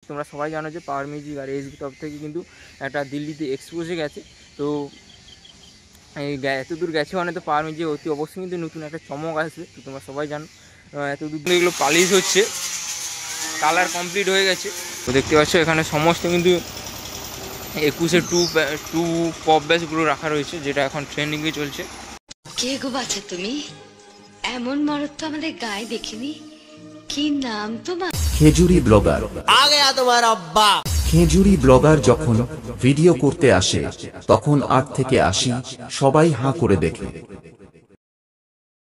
তোমরা সবাই জানো যে পাওয়ার মিউজিক আর এসবি তরফ থেকে কিন্তু একটা দিল্লিতে এক্সপোজে গেছে। তো এই এত দূর গেছে মানে তো পাওয়ার মিউজিক অতি অবশ্যই কিন্তু নতুন একটা চমক আসবে। তো তোমরা সবাই জানো এত দূর এগুলো পালিশ হচ্ছে, কালার কমপ্লিট হয়ে গেছে। তো দেখতে পাচ্ছ এখানে সমস্ত কিন্তু 21-এর টু পপ ব্যাচগুলো রাখা রয়েছে, যেটা এখন ট্রেন্ডিংয়ে চলছে। কে গো বাছা তুমি? এমন মরদ তো আমাদের গায়ে দেখিনি। কি নাম তোমার? খেজুরি ব্লগার। आ गया तुम्हारा अब्बा। খেজুরি ব্লগার যখন ভিডিও করতে আসে তখন 8 থেকে 80 সবাই হাঁ করে দেখে।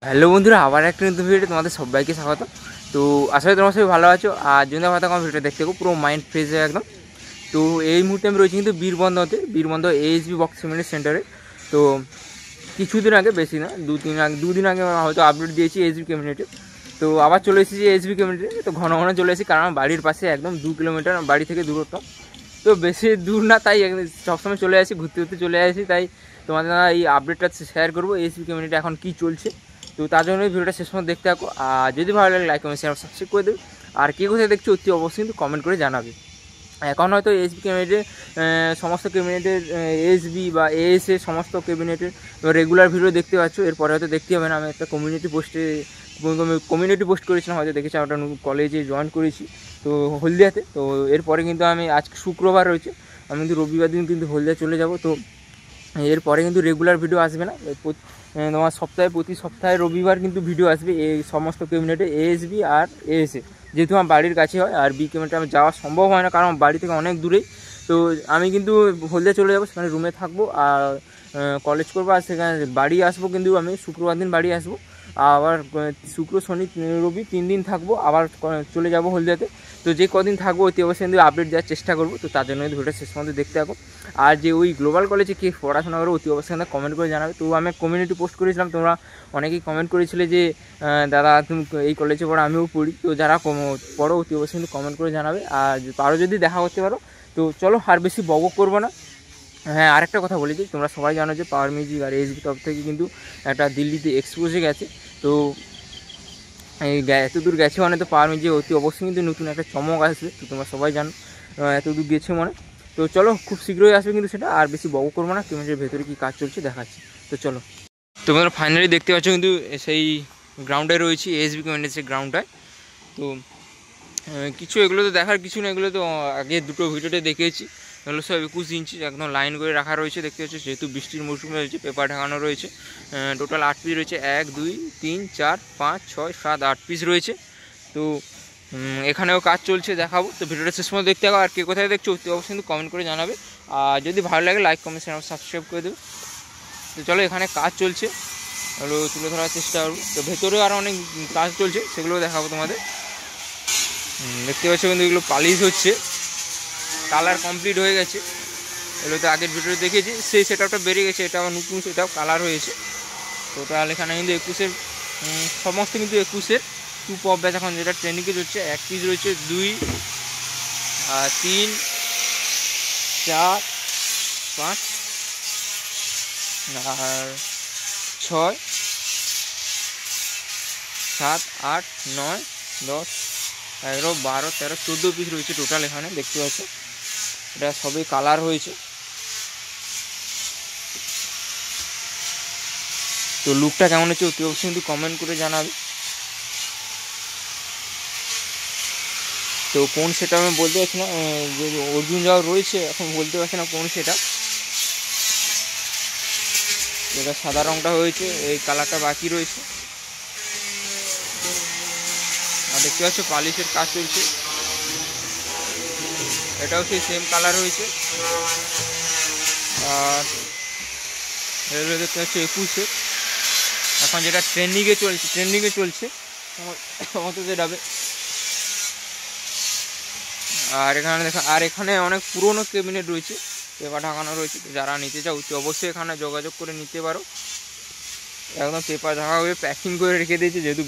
হ্যালো বন্ধুরা, আবার একটা নতুন ভিডিও তোমাদের সবাইকে স্বাগত। তো আসলে তোমরা সবাই ভালো আছো, আর যদি ভালো থাকো ভিডিওটা দেখতে থাকো, পুরো মাইন্ড ফ্রেশ হয়ে একদম। তো এই মুহূর্তে আমি রয়েছি কিন্তু বীরবন্ধ এএসবি বক্স সিমেন্ট সেন্টারে। তো কিছুদিন আগে, বেশি না, দুদিন আগে হয়তো আপডেট দিয়েছি এএসবি কমিউনিটি। তো আবার চলে এসেছি এএসবি কমিউনিটি। তো ঘন ঘন চলে এসেছি, কারণ আমার বাড়ির পাশে একদম 2 কিলোমিটার বাড়ি থেকে দূরত্ব। তো বেশি দূর না, তাই সবসময় চলে আসি, ঘুরতে চলে আসি। তাই তোমাদের এই আপডেটটা শেয়ার করবো এএসবি কমিউনিটি এখন কী চলছে। তো তার জন্য ভিডিওটা শেষ পর্যন্ত দেখতে থাকো। আর যদি ভালো লাগে লাইক কমেন্ট শেয়ার সাবস্ক্রাইব করে দেবে। আর কে কোথায় দেখছো অতি অবশ্যই কিন্তু কমেন্ট করে জানাবে। এখন হয়তো এসবি ক্যাবিনেটের সমস্ত ক্যাবিনেটের এসবি বা এএসএ সমস্ত ক্যাবিনেটের রেগুলার ভিডিও দেখতে পাচ্ছ। এরপরে হয়তো দেখতে হবে না, আমি একটা কমিউনিটি পোস্ট করেছিলাম, হয়তো দেখেছি। আমরা কলেজে জয়েন করেছি তো হলদিয়াতে। তো এরপরে কিন্তু আমি আজকে শুক্রবার রয়েছে, আমি কিন্তু রবিবার দিন কিন্তু হলদিয়া চলে যাব। তো এরপরে কিন্তু রেগুলার ভিডিও আসবে না, তোমার প্রতি সপ্তাহে রবিবার কিন্তু ভিডিও আসবে এই সমস্ত ক্যাবিনেটে এএসবি আর এএসএ। যেহেতু আমার বাড়ির কাছে হয়, আর বি ক্যাবিনেটে আমি যাওয়া সম্ভব হয় না, কারণ বাড়ি থেকে অনেক দূরেই। তো আমি কিন্তু হলদিয়া চলে যাবো, সেখানে রুমে থাকবো আর কলেজ করবো, আর সেখানে বাড়ি আসবো। কিন্তু আমি শুক্রবার দিন বাড়ি আসবো, আবার শুক্র শনি রবি 3 দিন থাকবো, আবার চলে যাব হলদিয়াতে। তো যে কদিন থাকবো অতি অবশ্যই কিন্তু আপডেট দেওয়ার চেষ্টা করবো। তো তার জন্য ভিডিওটা শেষ পর্যন্ত দেখতে থাকো। আর যে ওই গ্লোবাল কলেজে কে পড়াশোনা করে অতি অবশ্যই কমেন্ট করে জানাবে। তো আমি কমিউনিটি পোস্ট করেছিলাম, তোমরা অনেকেই কমেন্ট করেছিলে যে দাদা তুমি এই কলেজে পড়ো, আমিও পড়ি। তো যারা পড়ো অতি অবশ্যই কিন্তু কমেন্ট করে জানাবে। আর পারো যদি দেখা করতে পারো। তো চলো আর বেশি বক করবো না। হ্যাঁ, আরেকটা কথা বলে দিই, তোমরা সবাই জানো যে পাওয়ার মিউজিক আর এসবি তরফ থেকে কিন্তু একটা দিল্লিতে এক্সপোজে গেছে। তো এই এত দূর গেছে মানে তো পাওয়ার মিউজিক অতি অবশ্যই কিন্তু নতুন একটা চমক আসবে। তো তোমরা সবাই জানো এত দূর গেছে মানে। তো চলো খুব শীঘ্রই আসবে কিন্তু সেটা, আর বেশি বক করবো না। কমিউনিটির ভেতরে কী কাজ চলছে দেখাচ্ছি। তো চলো, তোমরা ফাইনালি দেখতে পাচ্ছ কিন্তু সেই গ্রাউন্ডে রয়েছি, এসবি কমিউনিটির সেই গ্রাউন্ডটায়। তো কিছু এগুলো তো দেখার কিছু না, এগুলো তো আগে দুটো ভিডিওতে দেখেছি। এগুলো সব 21 ইঞ্চি একদম লাইন করে রাখা রয়েছে, দেখতে পাচ্ছি। যেহেতু বৃষ্টির মৌসুম রয়েছে, পেপার ঢাকানো রয়েছে। টোটাল 8 পিস রয়েছে, 1 2 3 4 5 6 7 8 পিস রয়েছে। তো এখানেও কাজ চলছে, দেখাবো। তো ভিডিওটা শেষ পর্যন্ত দেখতে হবে। আর কে কোথায় দেখছো অবশ্যই কিন্তু কমেন্ট করে জানাবে। আর যদি ভালো লাগে লাইক কমেন্ট শেয়ার সাবস্ক্রাইব করে দেবে। তো চলো, এখানে কাজ চলছে, ওগুলো তুলে ধরার চেষ্টা করবো। তো ভেতরেও আরও অনেক কাজ চলছে, সেগুলো দেখাবো তোমাদের। দেখতে পাচ্ছ কিন্তু এগুলো পালিশ হচ্ছে, কালার কমপ্লিট হয়ে গেছে। এগুলো তো আগের ভিডিও দেখেছি, সেই সেটআপটা বেরিয়ে গেছে, এটা আবার নতুন সেটআপ কালার হয়েছে। টোটাল এখানে কিন্তু 21-এর সমস্ত কিন্তু 21-এর টু পপ ব্যাচ এখন যেটা ট্রেন্ডিংয়ে চলছে। 1 পিস রয়েছে, 2 3 4 5 আর 6 7 8 9 10 11 12 13 14 পিস রয়েছে টোটাল এখানে, দেখতে পাচ্ছ। এটা সবই কালার হয়েছে। তো লুকটা কেমন হচ্ছে অতি অবশ্যই কিন্তু কমেন্ট করে জানাবে। তো কোন সেটা আমি বলতে পারছি না, যে অর্জুন যাওয়া রয়েছে, এখন বলতে পারছি না কোন সেটা। এটা সাদা রঙটা হয়েছে, এই কালারটা বাকি রয়েছে। আর দেখতে পাচ্ছ পালিশের কাজ চলছে, এটাও সেই সেম কালার হয়েছে। আর এগুলো দেখতে পাচ্ছ 21-এর এখন যেটা ট্রেন্ডিংয়ে চলছে সমস্ত যেটাবে। আর এখানে দেখো, আর এখানে অনেক পুরনো ক্যাবিনেট রয়েছে, পেপার ঢাকানো রয়েছে। যারা নিতে চাও অবশ্যই এখানে যোগাযোগ করে নিতে পারো। একদম পেপার ঢাকা হয়ে প্যাকিং করে রেখে দিয়েছে, যেহেতু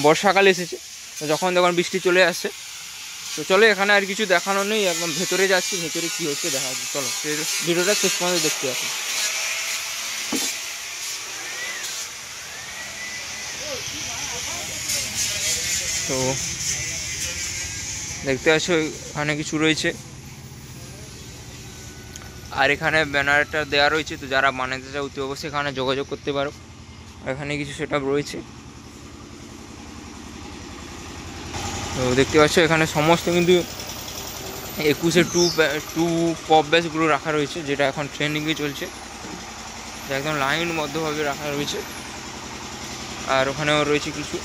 বর্ষাকাল এসেছে, যখন বৃষ্টি চলে আসছে। তো চলো, এখানে আর কিছু দেখানো নেই, একদম ভেতরে যাচ্ছি, ভেতরে কী হচ্ছে দেখা যাচ্ছে। চলো ভিডিওটা শেষ পর্যন্ত দেখতে আসি। তো দেখতে পাচ্ছ এখানে কিছু রয়েছে, আর এখানে ব্যানারটা দেওয়া রয়েছে, তো যারা বানাতে চাও তো অবশ্যই এখানে যোগাযোগ করতে পারো। এখানে কিছু সেটআপ রয়েছে, তো দেখতে পাচ্ছ এখানে সমস্ত কিন্তু 21-এর টু পপ ব্যাসগুলো রাখা রয়েছে, যেটা এখন ট্রেন্ডিংয়ে চলছে, একদম লাইনবদ্ধভাবে রাখা রয়েছে। আর ওখানেও রয়েছে কিছু,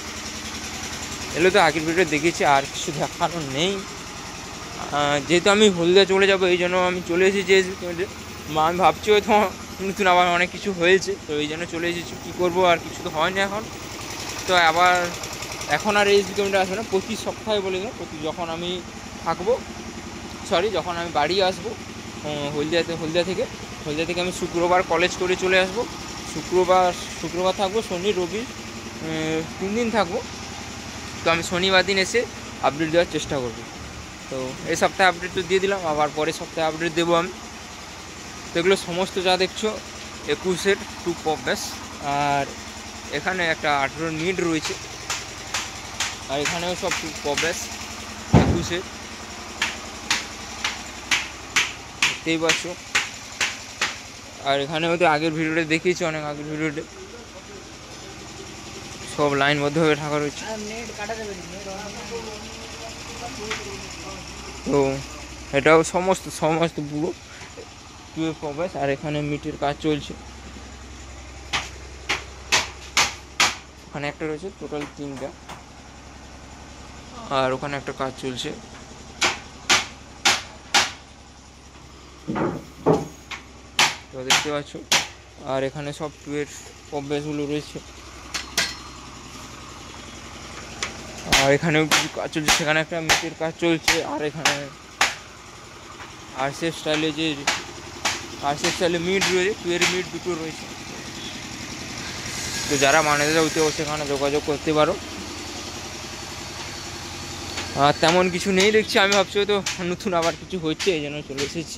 এগুলো তো আগের ভিডিও দেখেছি, আর কিছু দেখানো নেই। যেহেতু আমি হলদিয়া চলে যাব, এই জন্য আমি চলে এসেছি। আমি ভাবছি হয়তো নতুন আবার অনেক কিছু হয়েছে, তো এই জন্য চলে এসেছি। কী করবো, আর কিছু তো হয়নি এখন। তো আবার এখন আর এইচবি ক্যামেরা আসবে না, প্রতি সপ্তাহে বলে দিলাম, যখন আমি থাকবো, যখন আমি বাড়ি আসবো হলদিয়া থেকে আমি শুক্রবার কলেজ করে চলে আসবো। শুক্রবার থাকবো, শনি রবি 3 দিন থাকবো। তো আমি শনিবার দিন এসে আপডেট দেওয়ার চেষ্টা করবো। তো এই সপ্তাহে আপডেট তো দিয়ে দিলাম, আবার পরের সপ্তাহে আপডেট দেবো আমি। তো এগুলো সমস্ত যা দেখছো 21-এর টু পপ ব্যাস। আর এখানে একটা 18 মিনিট রয়েছে, আর এখানেও সব টু পপ ব্যাস 21-এর, দেখতেই পাচ্ছ। আর এখানেও তো আগের ভিডিওতে দেখিয়েছি, অনেক আগের ভিডিওতে সব লাইনবদ্ধভাবে থাকা রয়েছে। তো এটাও সমস্ত পুরো টুয়েলভ প্রবেশ। আর এখানে মিটের কাজ চলছে, ওখানে একটা রয়েছে, টোটাল 3টা, আর ওখানে একটা কাজ চলছে। তো দেখতে পাচ্ছ, আর এখানে সব টুয়ের প্রবেশগুলো রয়েছে। আর এখানেও কিছু কাজ চলছে, সেখানে একটা মিটের কাজ চলছে। আর এখানে আরসিএফ স্টাইলে মিট রয়েছে, 2-এর মিট দুটো রয়েছে। তো যারা বানাতে চাও তো সেখানে যোগাযোগ করতে পারো। আর তেমন কিছু নেই দেখছি, আমি ভাবছি হয়তো নতুন আবার কিছু হচ্ছে, এই জন্য চলে এসেছি।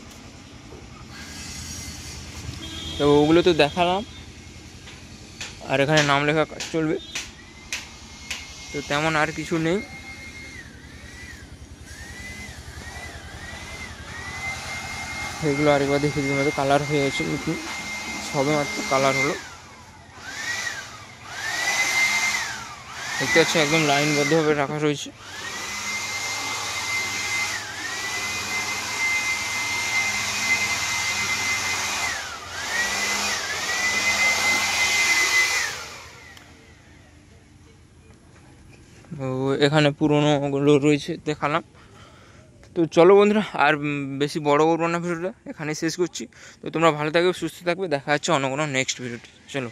তো ওগুলো তো দেখালাম, আর এখানে নাম লেখা কাজ চলবে। তো তেমন আর কিছু নেই। এগুলো আরেকবার দেখে দিতে হবে, কালার হয়ে গেছে, নতুন সবে মাত্র কালার হলো। দেখতে পাচ্ছি একদম লাইনবদ্ধভাবে রাখা রয়েছে। এখানে পুরোনোগুলো রয়েছে দেখালাম। তো চলো বন্ধুরা, আর বেশি বড় করবো না ভিডিওটা, এখানেই শেষ করছি। তো তোমরা ভালো থাকবে, সুস্থ থাকবে, দেখা যাচ্ছে অন্য কোনো নেক্সট ভিডিওতে। চলো।